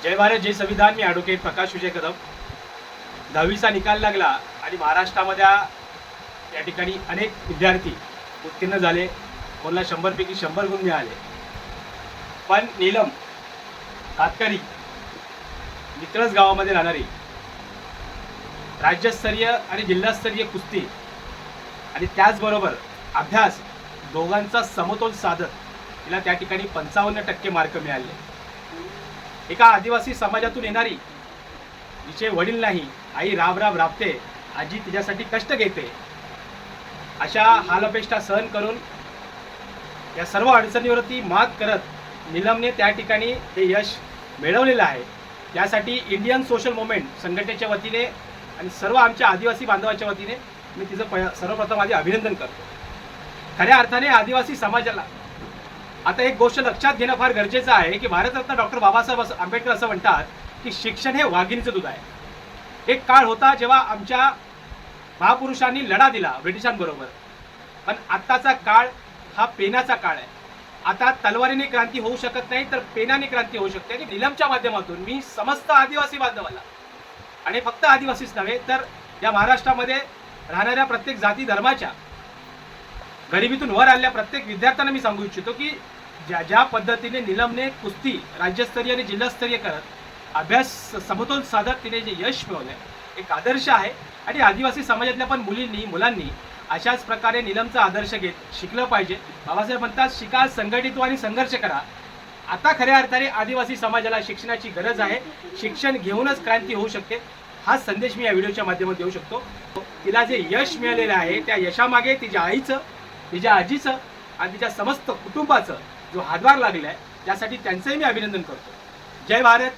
जय भारत जय संविधान. मी ॲडव्होकेट प्रकाश विजय कदम. 10वीचा निकाल लागला आणि महाराष्ट्रामध्ये या ठिकाणी अनेक विद्यार्थी उत्तीर्ण झाले. कोणाला 100 पैकी 100 गुण मिळाले. पण नीलम कातकरी नितळस गावामध्ये राहणारी राज्यस्तरीय आणि जिल्हास्तरीय कुस्ती आणि त्याचबरोबर अभ्यास दोघांचा समतोल साधत तिला त्या ठिकाणी 55% मार्क मिळाले. एका आदिवासी समाजातून येणारी, जिचे वडील नाही, आई राब राबते, आजी तिच्यासाठी कष्ट घेते, अशा हालअपेष्टा सहन करून या सर्व अडचणीवरती मात करत नीलमने त्या ठिकाणी हे यश मिळवलेलं आहे. यासाठी इंडियन सोशल मुवमेंट संघटनेच्या वतीने आणि सर्व आमच्या आदिवासी बांधवांच्या वतीने मी तिचं सर्वप्रथम आधी अभिनंदन करतो. खऱ्या अर्थाने आदिवासी समाजाला आता एक गोष्ट लक्षात घेणं फार गरजेचं आहे की भारतरत्न डॉक्टर बाबासाहेब आंबेडकर असं म्हणतात की शिक्षण हे वाघिणीचं दूध आहे. एक काळ होता जेव्हा आमच्या महापुरुषांनी लढा दिला ब्रिटिशांबरोबर, पण आत्ताचा काळ हा पेनाचा काळ आहे. आता तलवारीने क्रांती होऊ शकत नाही, तर पेनाने क्रांती होऊ शकते. आणि नीलमच्या माध्यमातून मी समस्त आदिवासी बांधवाला, आणि फक्त आदिवासीच नव्हे तर या महाराष्ट्रामध्ये राहणाऱ्या प्रत्येक जाती धर्माच्या, गरिबीतून वर आलेल्या प्रत्येक विद्यार्थ्यांना मी सांगू इच्छितो की ज्या पद्धतीने नीलमने कुस्ती राज्यस्तरीय आणि जिल्हास्तरीय करत अभ्यास समतोल साधत तिने जे यश मिळवले, एक आदर्श आहे. आणि आदिवासी समाजातल्या पण मुलांनी अशाच प्रकारे नीलमचा आदर्श घेत शिकलं पाहिजे. बाबासाहेब म्हणतात, शिका, संघटित व्हा आणि संघर्ष करा. आता खऱ्या अर्थाने आदिवासी समाजाला शिक्षणाची गरज आहे. शिक्षण घेऊनच क्रांती होऊ शकते. हा संदेश मी या व्हिडिओच्या माध्यमातून देऊ शकतो. तिला जे यश मिळालेलं आहे त्या यशामागे तिच्या आईचं, तिच्या आजीचं आणि तिच्या समस्त कुटुंबाचं जो हातभार लागलाय, त्यासाठी त्यांचंही मी अभिनंदन करतो. जय भारत.